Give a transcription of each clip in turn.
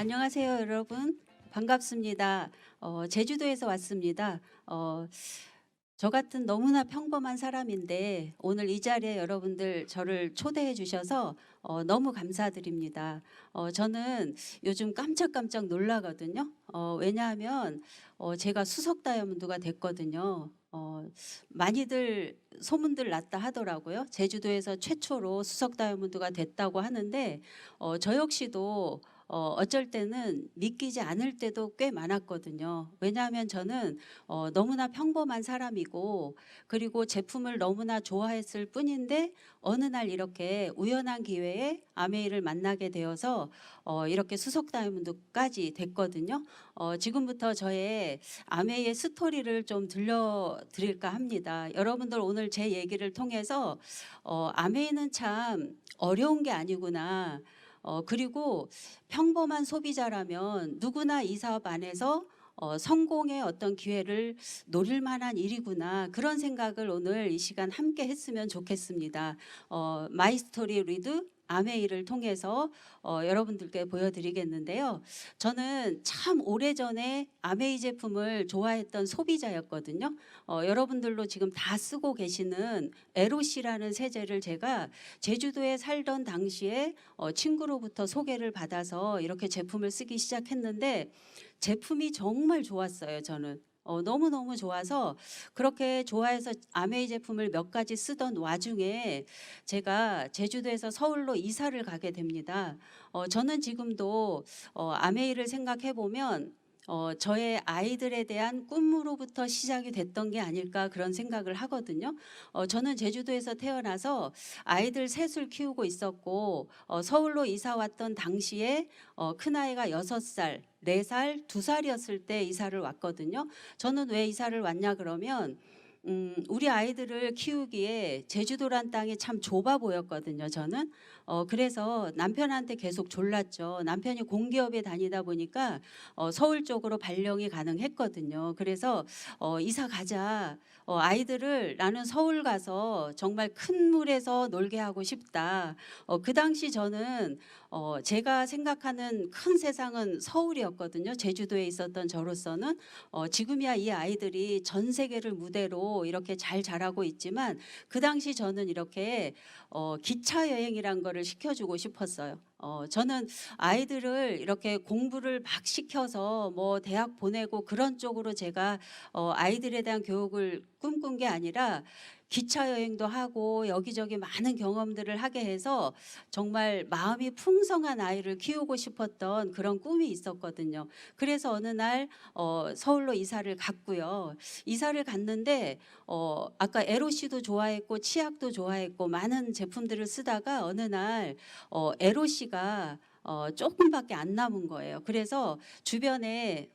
안녕하세요, 여러분. 반갑습니다. 제주도에서 왔습니다. 저 같은 너무나 평범한 사람인데 오늘 이 자리에 여러분들 저를 초대해 주셔서 너무 감사드립니다. 저는 요즘 깜짝깜짝 놀라거든요. 왜냐하면 제가 수석 다이아몬드가 됐거든요. 많이들 소문들 났다 하더라고요. 제주도에서 최초로 수석 다이아몬드가 됐다고 하는데 저 역시도 어쩔 때는 믿기지 않을 때도 꽤 많았거든요. 왜냐하면 저는 너무나 평범한 사람이고, 그리고 제품을 너무나 좋아했을 뿐인데 어느 날 이렇게 우연한 기회에 아메이를 만나게 되어서 이렇게 수석 다이아몬드까지 됐거든요. 지금부터 저의 아메이의 스토리를 좀 들려드릴까 합니다. 여러분들 오늘 제 얘기를 통해서 아메이는 참 어려운 게 아니구나. 그리고 평범한 소비자라면 누구나 이 사업 안에서 성공의 어떤 기회를 노릴 만한 일이구나, 그런 생각을 오늘 이 시간 함께 했으면 좋겠습니다. 마이 스토리 리드 아메이를 통해서 여러분들께 보여드리겠는데요. 저는 참 오래전에 아메이 제품을 좋아했던 소비자였거든요. 여러분들도 지금 다 쓰고 계시는 에로시라는 세제를 제가 제주도에 살던 당시에 친구로부터 소개를 받아서 이렇게 제품을 쓰기 시작했는데 제품이 정말 좋았어요. 저는 너무너무 좋아서 그렇게 좋아해서 아메이 제품을 몇 가지 쓰던 와중에 제가 제주도에서 서울로 이사를 가게 됩니다. 저는 지금도 아메이를 생각해 보면 저의 아이들에 대한 꿈으로부터 시작이 됐던 게 아닐까, 그런 생각을 하거든요. 저는 제주도에서 태어나서 아이들 셋을 키우고 있었고 서울로 이사 왔던 당시에 큰아이가 6살, 4살, 2살이었을 때 이사를 왔거든요. 저는 왜 이사를 왔냐 그러면 우리 아이들을 키우기에 제주도란 땅이 참 좁아 보였거든요. 저는 그래서 남편한테 계속 졸랐죠. 남편이 공기업에 다니다 보니까 서울 쪽으로 발령이 가능했거든요. 그래서 이사 가자. 아이들을 나는 서울 가서 정말 큰 물에서 놀게 하고 싶다. 그 당시 저는 제가 생각하는 큰 세상은 서울이었거든요. 제주도에 있었던 저로서는 지금이야 이 아이들이 전 세계를 무대로 이렇게 잘 자라고 있지만 그 당시 저는 이렇게 기차 여행이란 거를 시켜주고 싶었어요. 저는 아이들을 이렇게 공부를 막 시켜서 뭐 대학 보내고 그런 쪽으로 제가 아이들에 대한 교육을 꿈꾼 게 아니라 기차 여행도 하고 여기저기 많은 경험들을 하게 해서 정말 마음이 풍성한 아이를 키우고 싶었던 그런 꿈이 있었거든요. 그래서 어느 날 서울로 이사를 갔고요. 이사를 갔는데 아까 에로씨도 좋아했고 치약도 좋아했고 많은 제품들을 쓰다가 어느 날 에로씨가 조금밖에 안 남은 거예요. 그래서 주변에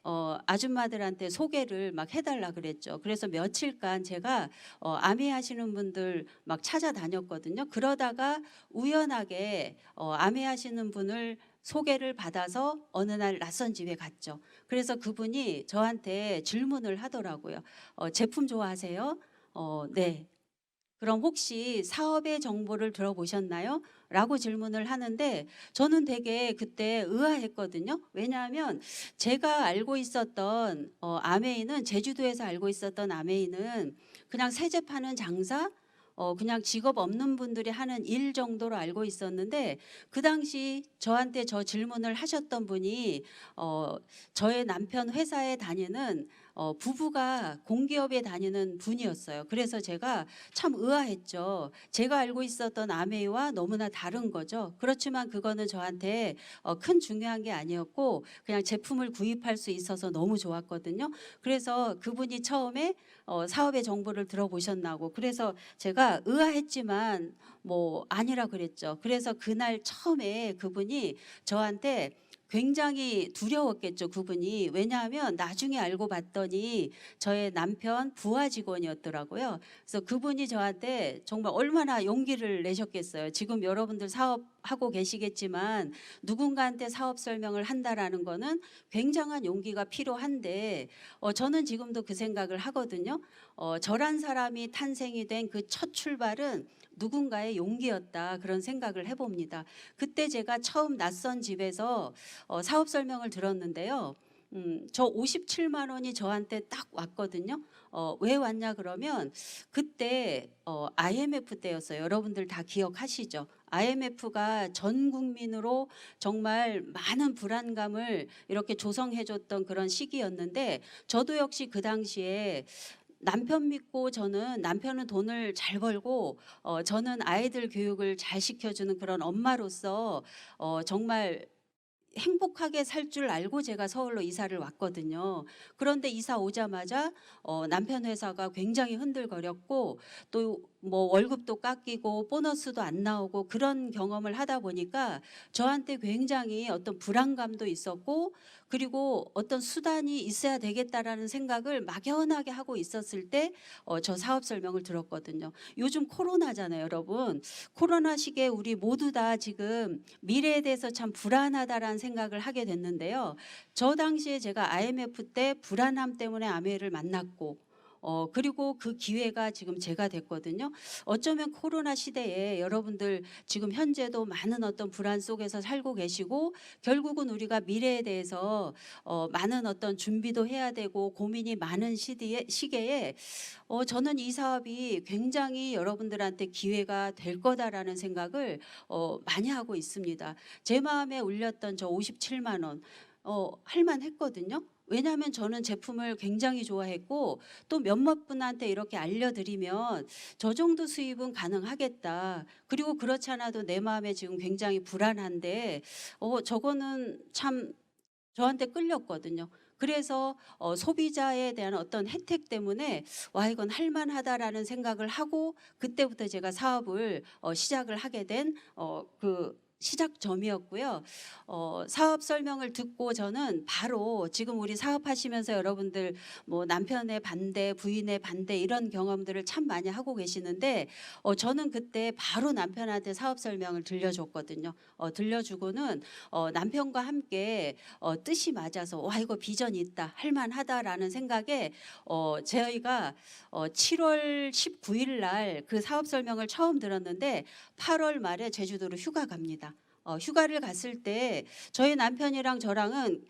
아줌마들한테 소개를 막 해달라 그랬죠. 그래서 며칠간 제가 아미 하시는 분들 막 찾아다녔거든요. 그러다가 우연하게 아미 하시는 분을 소개를 받아서 어느 날 낯선 집에 갔죠. 그래서 그분이 저한테 질문을 하더라고요. 제품 좋아하세요? 네. 그럼 혹시 사업의 정보를 들어보셨나요? 라고 질문을 하는데 저는 되게 그때 의아했거든요. 왜냐하면 제가 알고 있었던 아메이는, 제주도에서 알고 있었던 아메이는 그냥 세제 파는 장사, 그냥 직업 없는 분들이 하는 일 정도로 알고 있었는데 그 당시 저한테 저 질문을 하셨던 분이 저의 남편 회사에 다니는 부부가 공기업에 다니는 분이었어요. 그래서 제가 참 의아했죠. 제가 알고 있었던 아메이와 너무나 다른 거죠. 그렇지만 그거는 저한테 큰 중요한 게 아니었고 그냥 제품을 구입할 수 있어서 너무 좋았거든요. 그래서 그분이 처음에 사업의 정보를 들어보셨나고, 그래서 제가 의아했지만 뭐 아니라 그랬죠. 그래서 그날 처음에 그분이 저한테 굉장히 두려웠겠죠, 그분이. 왜냐하면 나중에 알고 봤더니 저의 남편 부하 직원이었더라고요. 그래서 그분이 저한테 정말 얼마나 용기를 내셨겠어요. 지금 여러분들 사업 하고 계시겠지만 누군가한테 사업 설명을 한다라는 거는 굉장한 용기가 필요한데 저는 지금도 그 생각을 하거든요. 저란 사람이 탄생이 된 그 첫 출발은 누군가의 용기였다 그런 생각을 해봅니다. 그때 제가 처음 낯선 집에서 사업 설명을 들었는데요. 저 57만 원이 저한테 딱 왔거든요. 왜 왔냐 그러면 그때 IMF 때였어요. 여러분들 다 기억하시죠? IMF가 전 국민으로 정말 많은 불안감을 이렇게 조성해줬던 그런 시기였는데 저도 역시 그 당시에 남편 믿고 저는 남편은 돈을 잘 벌고 저는 아이들 교육을 잘 시켜주는 그런 엄마로서 정말 행복하게 살 줄 알고 제가 서울로 이사를 왔거든요. 그런데 이사 오자마자 남편 회사가 굉장히 흔들거렸고 또 뭐 월급도 깎이고 보너스도 안 나오고 그런 경험을 하다 보니까 저한테 굉장히 어떤 불안감도 있었고 그리고 어떤 수단이 있어야 되겠다라는 생각을 막연하게 하고 있었을 때 저 사업 설명을 들었거든요. 요즘 코로나잖아요, 여러분. 코로나 시기에 우리 모두 다 지금 미래에 대해서 참 불안하다라는 생각을 하게 됐는데요. 저 당시에 제가 IMF 때 불안함 때문에 아메를 만났고 그리고 그 기회가 지금 제가 됐거든요. 어쩌면 코로나 시대에 여러분들 지금 현재도 많은 어떤 불안 속에서 살고 계시고 결국은 우리가 미래에 대해서 많은 어떤 준비도 해야 되고 고민이 많은 시기에 저는 이 사업이 굉장히 여러분들한테 기회가 될 거다라는 생각을 많이 하고 있습니다. 제 마음에 울렸던 저 57만 원 할만했거든요. 왜냐하면 저는 제품을 굉장히 좋아했고 또 몇몇 분한테 이렇게 알려드리면 저 정도 수입은 가능하겠다. 그리고 그렇지 않아도 내 마음에 지금 굉장히 불안한데 저거는 참 저한테 끌렸거든요. 그래서 소비자에 대한 어떤 혜택 때문에 와 이건 할만하다라는 생각을 하고 그때부터 제가 사업을 시작을 하게 된 그 시작점이었고요. 사업 설명을 듣고 저는 바로 지금 우리 사업하시면서 여러분들 뭐 남편의 반대, 부인의 반대 이런 경험들을 참 많이 하고 계시는데 저는 그때 바로 남편한테 사업 설명을 들려줬거든요. 들려주고는 남편과 함께 뜻이 맞아서 와 이거 비전이 있다 할만하다라는 생각에 저희가 7월 19일 날 그 사업 설명을 처음 들었는데 8월 말에 제주도로 휴가 갑니다. 휴가를 갔을 때 저희 남편이랑 저랑은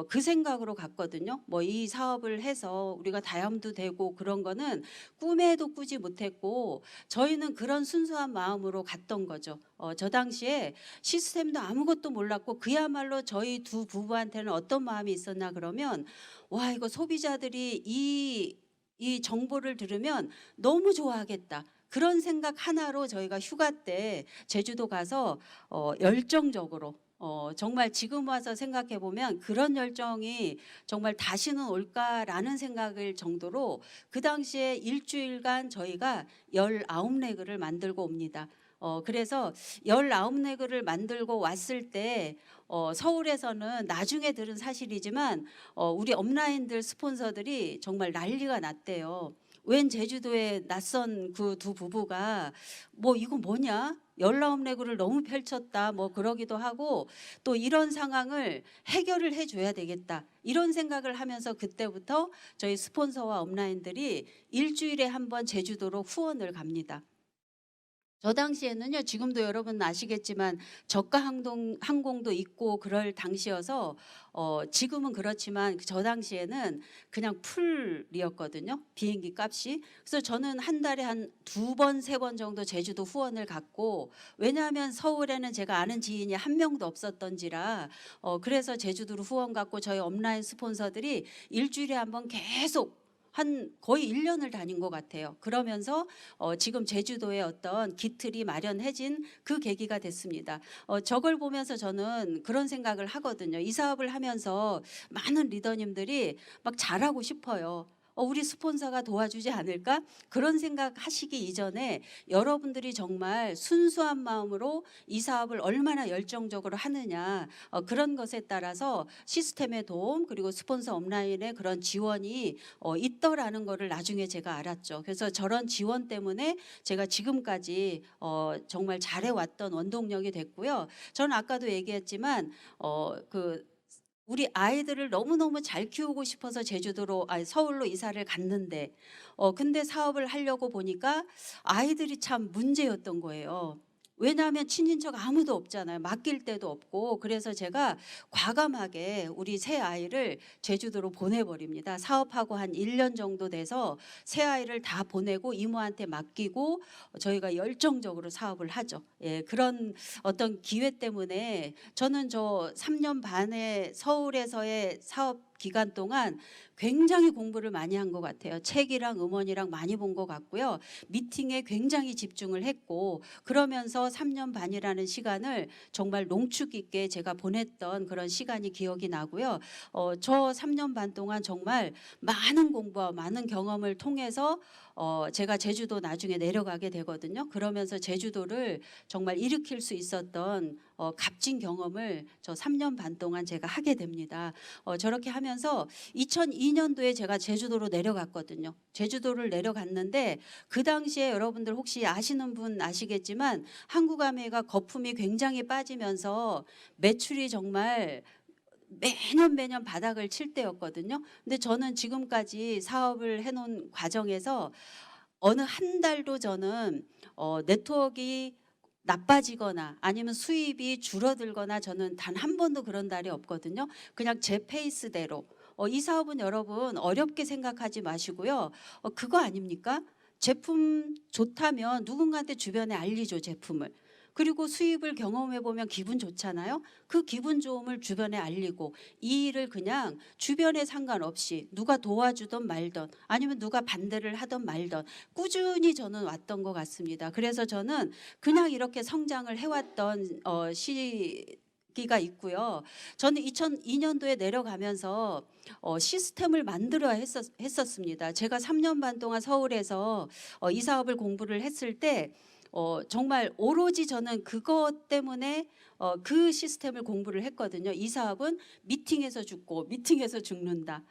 그 생각으로 갔거든요. 뭐 이 사업을 해서 우리가 다염도 되고 그런 거는 꿈에도 꾸지 못했고 저희는 그런 순수한 마음으로 갔던 거죠. 저 당시에 시스템도 아무것도 몰랐고 그야말로 저희 두 부부한테는 어떤 마음이 있었나 그러면 와 이거 소비자들이 이 정보를 들으면 너무 좋아하겠다. 그런 생각 하나로 저희가 휴가 때 제주도 가서 열정적으로 정말 지금 와서 생각해 보면 그런 열정이 정말 다시는 올까라는 생각을 정도로 그 당시에 일주일간 저희가 19레그를 만들고 옵니다. 그래서 19레그를 만들고 왔을 때 서울에서는 나중에 들은 사실이지만 우리 업라인들 스폰서들이 정말 난리가 났대요. 웬 제주도에 낯선 그 두 부부가 뭐 이거 뭐냐? 19레그를 너무 펼쳤다 뭐 그러기도 하고 또 이런 상황을 해결을 해줘야 되겠다 이런 생각을 하면서 그때부터 저희 스폰서와 업라인들이 일주일에 한 번 제주도로 후원을 갑니다. 저 당시에는요 지금도 여러분 아시겠지만 저가 항공도 있고 그럴 당시여서 지금은 그렇지만 저 당시에는 그냥 풀이었거든요 비행기 값이. 그래서 저는 한 달에 한 2번 3번 정도 제주도 후원을 갔고 왜냐하면 서울에는 제가 아는 지인이 한 명도 없었던지라 그래서 제주도로 후원 갔고 저희 업라인 스폰서들이 일주일에 한 번 계속 한 거의 1년을 다닌 것 같아요. 그러면서 지금 제주도에 어떤 기틀이 마련해진 그 계기가 됐습니다. 저걸 보면서 저는 그런 생각을 하거든요. 이 사업을 하면서 많은 리더님들이 막 잘하고 싶어요. 우리 스폰서가 도와주지 않을까? 그런 생각하시기 이전에 여러분들이 정말 순수한 마음으로 이 사업을 얼마나 열정적으로 하느냐, 그런 것에 따라서 시스템의 도움 그리고 스폰서 업라인의 그런 지원이 있더라는 거를 나중에 제가 알았죠. 그래서 저런 지원 때문에 제가 지금까지 정말 잘해왔던 원동력이 됐고요. 저는 아까도 얘기했지만 우리 아이들을 너무너무 잘 키우고 싶어서 서울로 이사를 갔는데 근데 사업을 하려고 보니까 아이들이 참 문제였던 거예요. 왜냐하면 친인척 아무도 없잖아요. 맡길 데도 없고. 그래서 제가 과감하게 우리 새 아이를 제주도로 보내버립니다. 사업하고 한 1년 정도 돼서 새 아이를 다 보내고 이모한테 맡기고 저희가 열정적으로 사업을 하죠. 예, 그런 어떤 기회 때문에 저는 저 3년 반의 서울에서의 사업 기간 동안 굉장히 공부를 많이 한 것 같아요. 책이랑 음원이랑 많이 본 것 같고요. 미팅에 굉장히 집중을 했고, 그러면서 3년 반이라는 시간을 정말 농축 있게 제가 보냈던 그런 시간이 기억이 나고요. 저 3년 반 동안 정말 많은 공부와 많은 경험을 통해서 제가 제주도 나중에 내려가게 되거든요. 그러면서 제주도를 정말 일으킬 수 있었던 값진 경험을 저 3년 반 동안 제가 하게 됩니다. 저렇게 하면서 2002년도에 제가 제주도로 내려갔거든요. 제주도를 내려갔는데 그 당시에 여러분들 혹시 아시는 분 아시겠지만 한국아메이가 거품이 굉장히 빠지면서 매출이 정말 매년 바닥을 칠 때였거든요. 근데 저는 지금까지 사업을 해놓은 과정에서 어느 한 달도 저는 네트워크가 나빠지거나 아니면 수입이 줄어들거나 저는 단 한 번도 그런 달이 없거든요. 그냥 제 페이스대로. 이 사업은 여러분 어렵게 생각하지 마시고요. 그거 아닙니까? 제품 좋다면 누군가한테 주변에 알리죠, 제품을. 그리고 수입을 경험해 보면 기분 좋잖아요. 그 기분 좋음을 주변에 알리고 이 일을 그냥 주변에 상관없이 누가 도와주던 말던 아니면 누가 반대를 하던 말던 꾸준히 저는 왔던 것 같습니다. 그래서 저는 그냥 이렇게 성장을 해왔던 시기가 있고요. 저는 2002년도에 내려가면서 시스템을 만들어야 했었습니다. 제가 3년 반 동안 서울에서 이 사업을 공부를 했을 때 정말 오로지 저는 그것 때문에 그 시스템을 공부를 했거든요. 이 사업은 미팅에서 죽고 미팅에서 죽는다.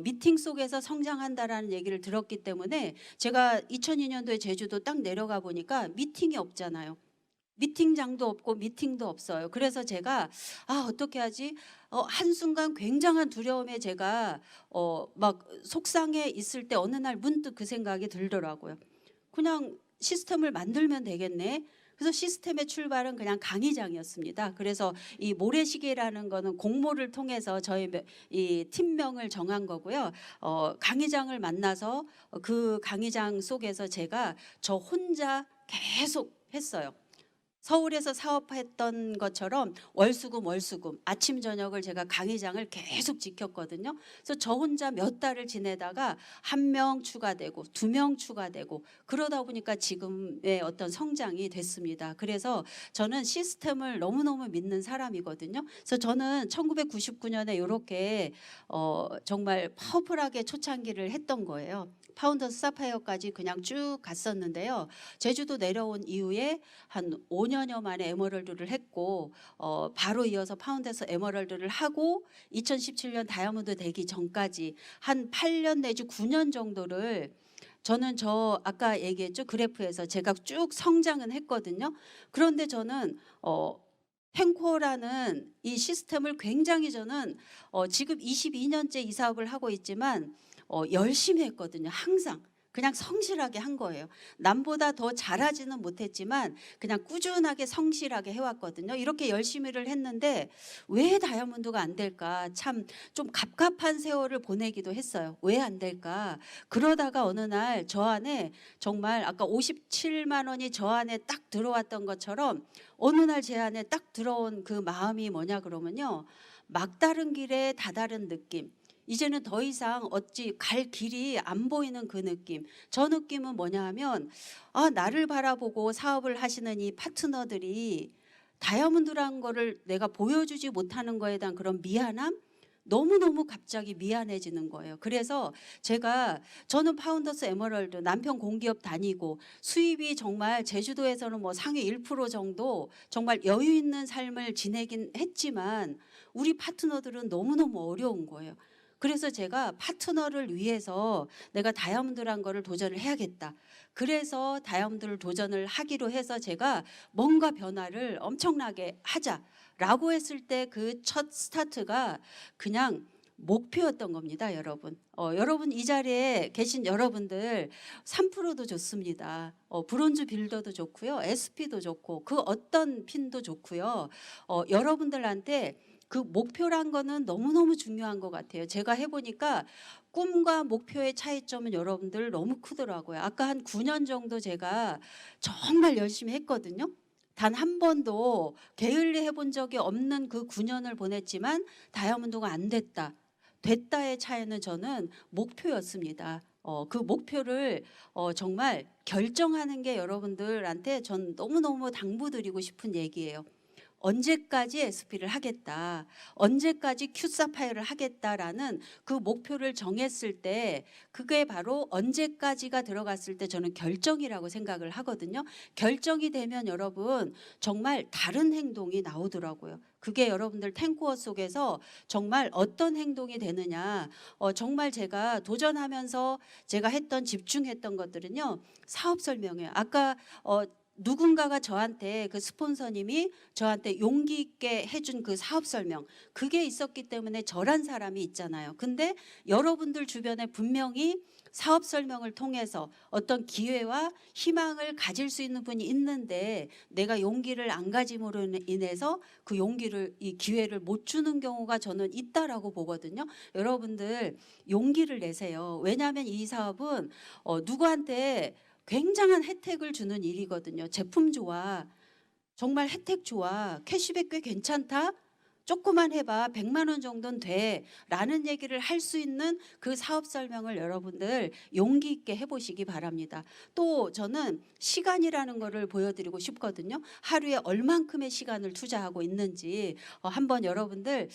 미팅 속에서 성장한다라는 얘기를 들었기 때문에 제가 2002년도에 제주도 딱 내려가 보니까 미팅이 없잖아요. 미팅장도 없고 미팅도 없어요. 그래서 제가 어떻게 하지? 한순간 굉장한 두려움에 제가 막 속상해 있을 때 어느 날 문득 그 생각이 들더라고요. 그냥 시스템을 만들면 되겠네. 그래서 시스템의 출발은 그냥 강의장이었습니다. 그래서 이 모래시계라는 거는 공모를 통해서 저희 이 팀명을 정한 거고요. 강의장을 만나서 그 강의장 속에서 제가 저 혼자 계속 했어요. 서울에서 사업했던 것처럼 월수금 아침 저녁을 제가 강의장을 계속 지켰거든요. 그래서 저 혼자 몇 달을 지내다가 1명 추가되고 2명 추가되고 그러다 보니까 지금의 어떤 성장이 됐습니다. 그래서 저는 시스템을 너무너무 믿는 사람이거든요. 그래서 저는 1999년에 이렇게 정말 파워풀하게 초창기를 했던 거예요. 파운더스 사파이어까지 그냥 쭉 갔었는데요. 제주도 내려온 이후에 한 5년여 만에 에메랄드를 했고 바로 이어서 파운더스 에메랄드를 하고 2017년 다이아몬드 되기 전까지 한 8년 내지 9년 정도를 저는 아까 얘기했죠. 그래프에서 제가 쭉 성장은 했거든요. 그런데 저는 탱코라는 이 시스템을 굉장히 저는 지금 22년째 이 사업을 하고 있지만 열심히 했거든요. 항상 그냥 성실하게 한 거예요. 남보다 더 잘하지는 못했지만 그냥 꾸준하게 성실하게 해왔거든요. 이렇게 열심히를 했는데 왜 다이아몬드가 안 될까? 참 좀 갑갑한 세월을 보내기도 했어요. 왜 안 될까? 그러다가 어느 날 저 안에 정말 아까 57만 원이 저 안에 딱 들어왔던 것처럼 어느 날 제 안에 딱 들어온 그 마음이 뭐냐 그러면요. 막다른 길에 다다른 느낌. 이제는 더 이상 어찌 갈 길이 안 보이는 그 느낌. 저 느낌은 뭐냐 하면 나를 바라보고 사업을 하시는 이 파트너들이 다이아몬드라는 거를 내가 보여주지 못하는 거에 대한 그런 미안함, 너무너무 갑자기 미안해지는 거예요. 그래서 저는 파운더스 에메랄드 남편 공기업 다니고 수입이 정말 제주도에서는 뭐 상위 1% 정도 정말 여유 있는 삶을 지내긴 했지만 우리 파트너들은 너무너무 어려운 거예요. 그래서 제가 파트너를 위해서 내가 다이아몬드란 거를 도전을 해야겠다. 그래서 다이아몬드를 도전을 하기로 해서 제가 뭔가 변화를 엄청나게 하자라고 했을 때 그 첫 스타트가 그냥 목표였던 겁니다, 여러분. 여러분 이 자리에 계신 여러분들 3%도 좋습니다. 브론즈 빌더도 좋고요, SP도 좋고 그 어떤 핀도 좋고요. 여러분들한테 그 목표란 거는 너무너무 중요한 것 같아요. 제가 해보니까 꿈과 목표의 차이점은 여러분들 너무 크더라고요. 아까 한 9년 정도 제가 정말 열심히 했거든요. 단 한 번도 게을리 해본 적이 없는 그 9년을 보냈지만 다이아몬드가 안 됐다. 됐다의 차이는 저는 목표였습니다. 그 목표를 정말 결정하는 게 여러분들한테 전 너무너무 당부드리고 싶은 얘기예요. 언제까지 SP를 하겠다, 언제까지 큐사파이어를 하겠다라는 그 목표를 정했을 때 그게 바로 언제까지가 들어갔을 때 저는 결정이라고 생각을 하거든요. 결정이 되면 여러분 정말 다른 행동이 나오더라고요. 그게 여러분들 탱코어 속에서 정말 어떤 행동이 되느냐, 정말 제가 도전하면서 제가 했던 집중했던 것들은요, 사업 설명이에요. 아까 누군가가 저한테 그 스폰서님이 저한테 용기 있게 해준 그 사업 설명, 그게 있었기 때문에 저란 사람이 있잖아요. 근데 여러분들 주변에 분명히 사업 설명을 통해서 어떤 기회와 희망을 가질 수 있는 분이 있는데 내가 용기를 안 가짐으로 인해서 그 용기를, 이 기회를 못 주는 경우가 저는 있다라고 보거든요. 여러분들 용기를 내세요. 왜냐하면 이 사업은 누구한테 굉장한 혜택을 주는 일이거든요. 제품 좋아, 정말 혜택 좋아, 캐시백 꽤 괜찮다, 조금만 해봐 100만 원 정도는 돼 라는 얘기를 할 수 있는 그 사업 설명을 여러분들 용기 있게 해보시기 바랍니다. 또 저는 시간이라는 거를 보여드리고 싶거든요. 하루에 얼만큼의 시간을 투자하고 있는지 한번 여러분들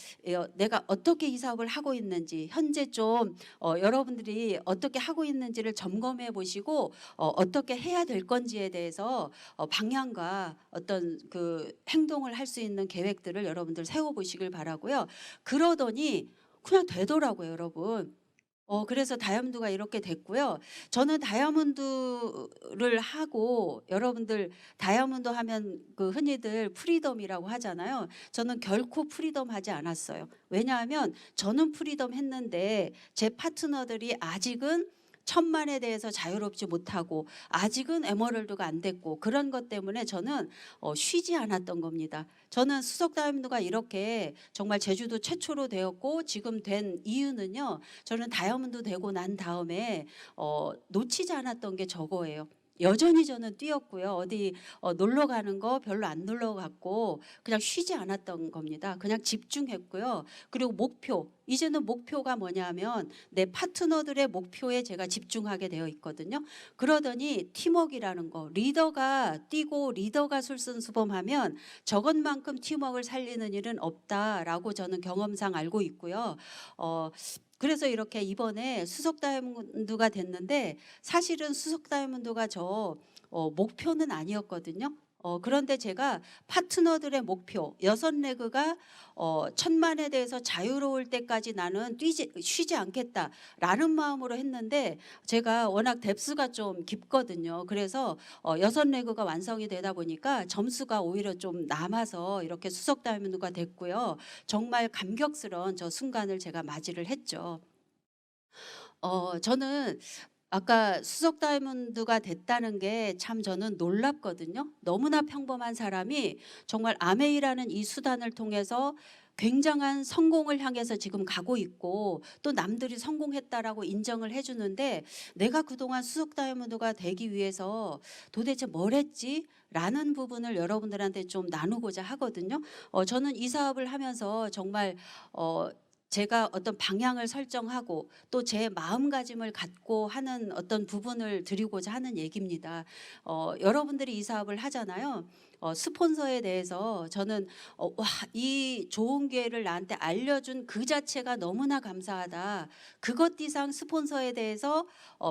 내가 어떻게 이 사업을 하고 있는지 현재 좀 여러분들이 어떻게 하고 있는지를 점검해 보시고 어떻게 해야 될 건지에 대해서 방향과 어떤 그 행동을 할 수 있는 계획들을 여러분들 세워보시길 바라고요. 그러더니 그냥 되더라고요, 여러분. 그래서 다이아몬드가 이렇게 됐고요. 저는 다이아몬드를 하고 여러분들 다이아몬드 하면 그 흔히들 프리덤이라고 하잖아요. 저는 결코 프리덤 하지 않았어요. 왜냐하면 저는 프리덤 했는데 제 파트너들이 아직은 천만에 대해서 자유롭지 못하고 아직은 에머랄드가 안 됐고 그런 것 때문에 저는 쉬지 않았던 겁니다. 저는 수석 다이아몬드가 이렇게 정말 제주도 최초로 되었고 지금 된 이유는요. 저는 다이아몬드 되고 난 다음에 놓치지 않았던 게 저거예요. 여전히 저는 뛰었고요. 어디 놀러 가는 거 별로 안 놀러 갔고 그냥 쉬지 않았던 겁니다. 그냥 집중했고요. 그리고 목표, 이제는 목표가 뭐냐면 내 파트너들의 목표에 제가 집중하게 되어 있거든요. 그러더니 팀워크라는 거, 리더가 뛰고 리더가 솔선수범하면 저것만큼 팀워크를 살리는 일은 없다라고 저는 경험상 알고 있고요. 그래서 이렇게 이번에 수석 다이아몬드가 됐는데 사실은 수석 다이아몬드가 저 목표는 아니었거든요. 그런데 제가 파트너들의 목표 6레그가 1000만에 대해서 자유로울 때까지 나는 쉬지 않겠다라는 마음으로 했는데 제가 워낙 뎁스가 좀 깊거든요. 그래서 6레그가 완성이 되다 보니까 점수가 오히려 좀 남아서 이렇게 수석 다이아몬드가 됐고요. 정말 감격스러운 저 순간을 제가 맞이를 했죠. 저는 아까 수석 다이아몬드가 됐다는 게 참 저는 놀랍거든요. 너무나 평범한 사람이 정말 아메이라는 이 수단을 통해서 굉장한 성공을 향해서 지금 가고 있고 또 남들이 성공했다라고 인정을 해주는데 내가 그동안 수석 다이아몬드가 되기 위해서 도대체 뭘 했지? 라는 부분을 여러분들한테 좀 나누고자 하거든요. 저는 이 사업을 하면서 정말 제가 어떤 방향을 설정하고 또 제 마음가짐을 갖고 하는 어떤 부분을 드리고자 하는 얘기입니다. 여러분들이 이 사업을 하잖아요. 스폰서에 대해서 저는 와, 이 좋은 기회를 나한테 알려준 그 자체가 너무나 감사하다. 그것 이상 스폰서에 대해서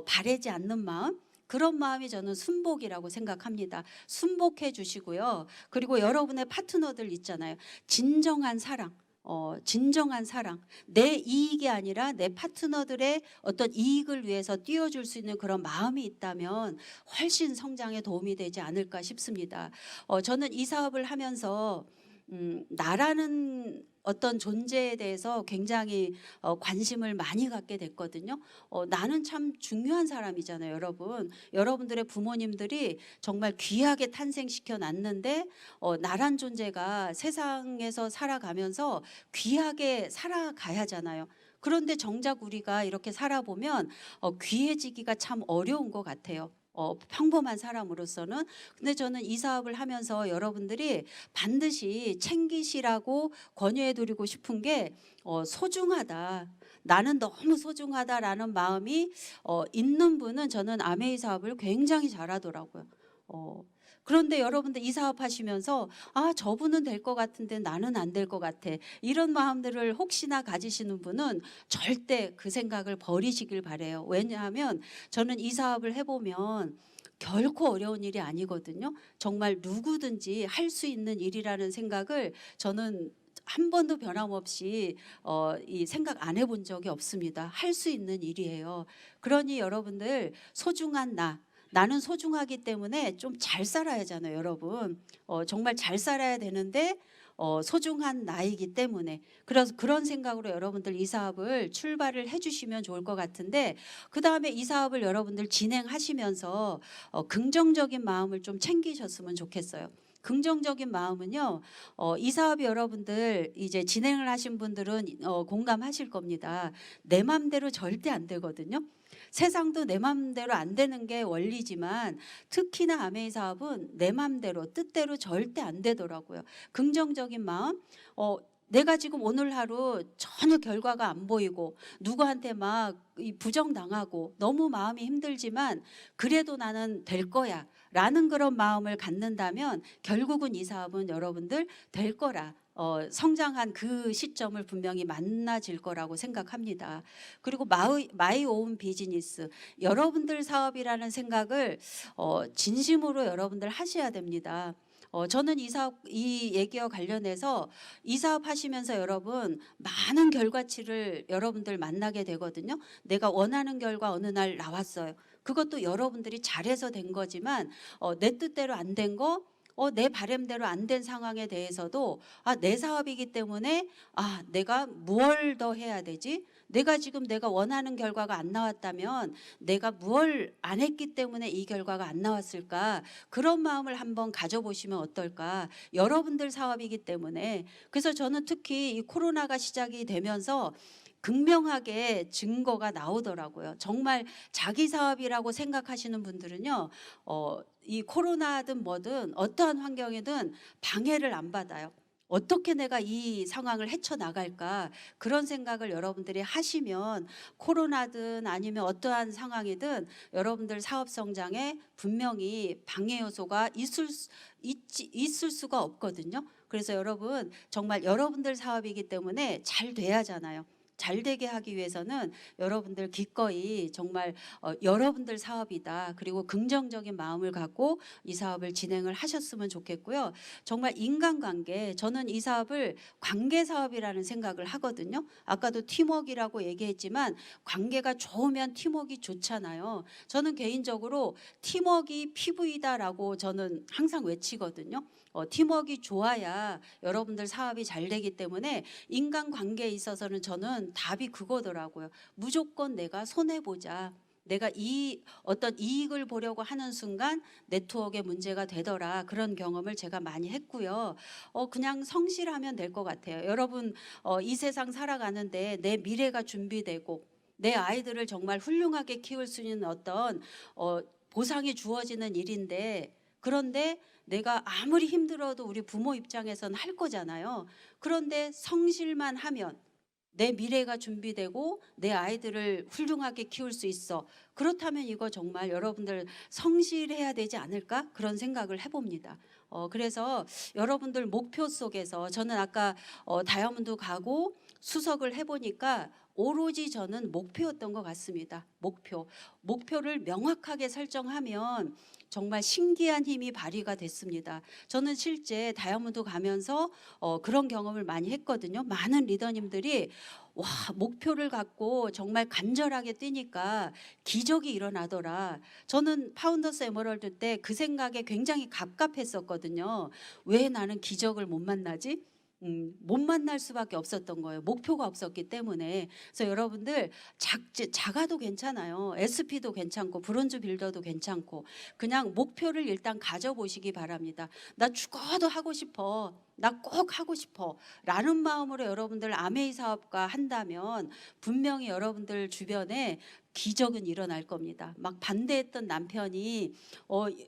바라지 않는 마음, 그런 마음이 저는 순복이라고 생각합니다. 순복해 주시고요. 그리고 여러분의 파트너들 있잖아요. 진정한 사랑. 진정한 사랑, 내 이익이 아니라 내 파트너들의 어떤 이익을 위해서 띄워줄 수 있는 그런 마음이 있다면 훨씬 성장에 도움이 되지 않을까 싶습니다. 저는 이 사업을 하면서 나라는 어떤 존재에 대해서 굉장히 관심을 많이 갖게 됐거든요. 나는 참 중요한 사람이잖아요, 여러분. 여러분들의 부모님들이 정말 귀하게 탄생시켜 놨는데 나란 존재가 세상에서 살아가면서 귀하게 살아가야 하잖아요. 그런데 정작 우리가 이렇게 살아보면 귀해지기가 참 어려운 것 같아요. 평범한 사람으로서는. 근데 저는 이 사업을 하면서 여러분들이 반드시 챙기시라고 권유해 드리고 싶은 게 소중하다. 나는 너무 소중하다라는 마음이 있는 분은 저는 아메이 사업을 굉장히 잘하더라고요. 그런데 여러분들 이 사업 하시면서 아, 저분은 될 것 같은데 나는 안 될 것 같아. 이런 마음들을 혹시나 가지시는 분은 절대 그 생각을 버리시길 바래요. 왜냐하면 저는 이 사업을 해보면 결코 어려운 일이 아니거든요. 정말 누구든지 할 수 있는 일이라는 생각을 저는 한 번도 변함없이 이 생각 안 해본 적이 없습니다. 할 수 있는 일이에요. 그러니 여러분들 소중한 나는 소중하기 때문에 좀 잘 살아야 하잖아요, 여러분. 정말 잘 살아야 되는데 소중한 나이기 때문에 그래서 그런 생각으로 여러분들 이 사업을 출발을 해주시면 좋을 것 같은데 그 다음에 이 사업을 여러분들 진행하시면서 긍정적인 마음을 좀 챙기셨으면 좋겠어요. 긍정적인 마음은요, 이 사업이 여러분들 이제 진행을 하신 분들은 공감하실 겁니다. 내 맘대로 절대 안 되거든요. 세상도 내 맘대로 안 되는 게 원리지만 특히나 아메이 사업은 내 맘대로 뜻대로 절대 안 되더라고요. 긍정적인 마음, 내가 지금 오늘 하루 전혀 결과가 안 보이고 누구한테 막 부정당하고 너무 마음이 힘들지만 그래도 나는 될 거야 라는 그런 마음을 갖는다면 결국은 이 사업은 여러분들 될 거라, 성장한 그 시점을 분명히 만나질 거라고 생각합니다. 그리고 마이 오운 비즈니스, 여러분들 사업이라는 생각을 진심으로 여러분들 하셔야 됩니다. 저는 이 얘기와 관련해서 이 사업 하시면서 여러분 많은 결과치를 여러분들 만나게 되거든요. 내가 원하는 결과 어느 날 나왔어요. 그것도 여러분들이 잘해서 된 거지만 내 뜻대로 안 된 거, 내 바램대로 안 된 상황에 대해서도 내 사업이기 때문에 내가 뭘 더 해야 되지? 내가 원하는 결과가 안 나왔다면 내가 뭘 안 했기 때문에 이 결과가 안 나왔을까? 그런 마음을 한번 가져보시면 어떨까? 여러분들 사업이기 때문에. 그래서 저는 특히 이 코로나가 시작이 되면서 극명하게 증거가 나오더라고요. 정말 자기 사업이라고 생각하시는 분들은요, 이 코로나든 뭐든 어떠한 환경이든 방해를 안 받아요. 어떻게 내가 이 상황을 헤쳐나갈까, 그런 생각을 여러분들이 하시면 코로나든 아니면 어떠한 상황이든 여러분들 사업 성장에 분명히 방해 요소가 있을 수가 없거든요. 그래서 여러분 정말 여러분들 사업이기 때문에 잘 돼야 하잖아요. 잘 되게 하기 위해서는 여러분들 기꺼이 정말 여러분들 사업이다. 그리고 긍정적인 마음을 갖고 이 사업을 진행을 하셨으면 좋겠고요. 정말 인간관계, 저는 이 사업을 관계 사업이라는 생각을 하거든요. 아까도 팀워크라고 얘기했지만 관계가 좋으면 팀워크가 좋잖아요. 저는 개인적으로 팀워크가 PV다라고 저는 항상 외치거든요. 팀워크가 좋아야 여러분들 사업이 잘 되기 때문에 인간관계에 있어서는 저는 답이 그거더라고요. 무조건 내가 손해보자. 내가 어떤 이익을 보려고 하는 순간 네트워크에 문제가 되더라. 그런 경험을 제가 많이 했고요. 그냥 성실하면 될 것 같아요. 여러분 이 세상 살아가는데 내 미래가 준비되고 내 아이들을 정말 훌륭하게 키울 수 있는 어떤 보상이 주어지는 일인데, 그런데 내가 아무리 힘들어도 우리 부모 입장에서는 할 거잖아요. 그런데 성실만 하면 내 미래가 준비되고 내 아이들을 훌륭하게 키울 수 있어. 그렇다면 이거 정말 여러분들 성실해야 되지 않을까? 그런 생각을 해봅니다. 그래서 여러분들 목표 속에서 저는 아까 다이아몬드 가고 수석을 해보니까 오로지 저는 목표였던 것 같습니다. 목표를 명확하게 설정하면 정말 신기한 힘이 발휘가 됐습니다. 저는 실제 다이아몬드 가면서 그런 경험을 많이 했거든요. 많은 리더님들이 와, 목표를 갖고 정말 간절하게 뛰니까 기적이 일어나더라. 저는 파운더스 에머럴드 때 그 생각에 굉장히 갑갑했었거든요. 왜 나는 기적을 못 만나지? 못 만날 수밖에 없었던 거예요. 목표가 없었기 때문에. 그래서 여러분들 작아도 괜찮아요. SP도 괜찮고 브론즈 빌더도 괜찮고 그냥 목표를 일단 가져보시기 바랍니다. 나 죽어도 하고 싶어. 나 꼭 하고 싶어 라는 마음으로 여러분들 아메이 사업가 한다면 분명히 여러분들 주변에 기적은 일어날 겁니다. 막 반대했던 남편이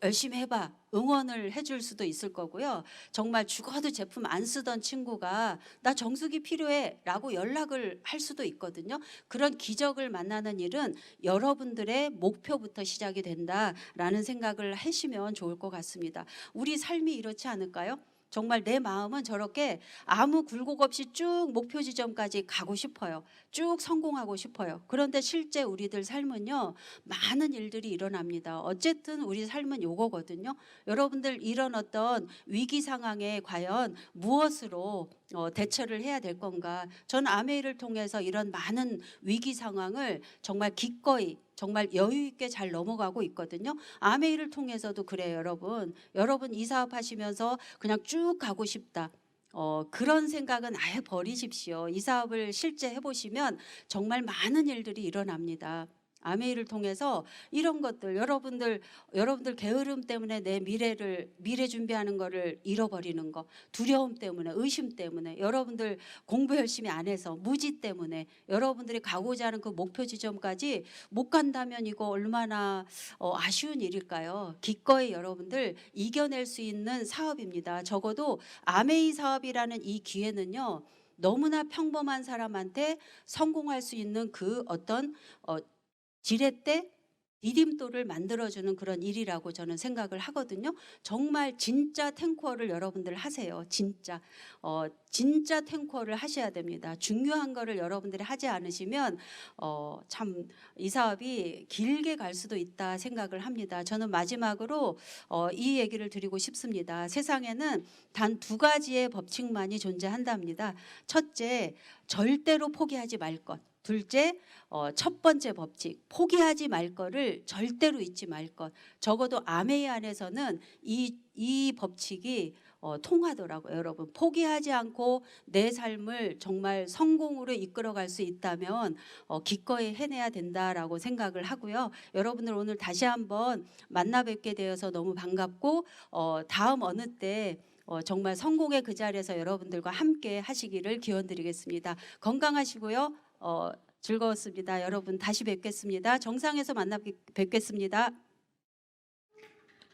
열심히 해봐 응원을 해줄 수도 있을 거고요. 정말 죽어도 제품 안 쓰던 친구가 나 정수기 필요해 라고 연락을 할 수도 있거든요. 그런 기적을 만나는 일은 여러분들의 목표부터 시작이 된다라는 생각을 하시면 좋을 것 같습니다. 우리 삶이 이렇지 않을까요? 정말 내 마음은 저렇게 아무 굴곡 없이 쭉 목표 지점까지 가고 싶어요. 쭉 성공하고 싶어요. 그런데 실제 우리들 삶은요, 많은 일들이 일어납니다. 어쨌든 우리 삶은 요거거든요. 여러분들 이런 어떤 위기 상황에 과연 무엇으로 대처를 해야 될 건가. 전 아메이를 통해서 이런 많은 위기 상황을 정말 기꺼이 정말 여유 있게 잘 넘어가고 있거든요. 아메이를 통해서도 그래요, 여러분. 여러분 이 사업 하시면서 그냥 쭉 가고 싶다. 그런 생각은 아예 버리십시오. 이 사업을 실제 해보시면 정말 많은 일들이 일어납니다. 아메이를 통해서 이런 것들 여러분들 게으름 때문에 내 미래 준비하는 거를 잃어버리는 거, 두려움 때문에, 의심 때문에, 여러분들 공부 열심히 안 해서 무지 때문에 여러분들이 가고자 하는 그 목표 지점까지 못 간다면 이거 얼마나 아쉬운 일일까요? 기꺼이 여러분들 이겨낼 수 있는 사업입니다. 적어도 아메이 사업이라는 이 기회는요, 너무나 평범한 사람한테 성공할 수 있는 그 어떤 지렛대 디딤돌을 만들어주는 그런 일이라고 저는 생각을 하거든요. 정말 진짜 탱커를 여러분들 하세요. 진짜 탱커를 하셔야 됩니다. 중요한 거를 여러분들이 하지 않으시면 참 이 사업이 길게 갈 수도 있다 생각을 합니다. 저는 마지막으로 이 얘기를 드리고 싶습니다. 세상에는 단 두 가지의 법칙만이 존재한답니다. 첫째, 절대로 포기하지 말 것. 둘째, 첫 번째 법칙, 포기하지 말 거를 절대로 잊지 말 것. 적어도 아메이 안에서는 이 법칙이 통하더라고요. 여러분, 포기하지 않고 내 삶을 정말 성공으로 이끌어갈 수 있다면 기꺼이 해내야 된다라고 생각을 하고요. 여러분들 오늘 다시 한번 만나 뵙게 되어서 너무 반갑고 다음 어느 때 정말 성공의 그 자리에서 여러분들과 함께 하시기를 기원드리겠습니다. 건강하시고요. 즐거웠습니다. 여러분 다시 뵙겠습니다. 정상에서 만나 뵙겠습니다.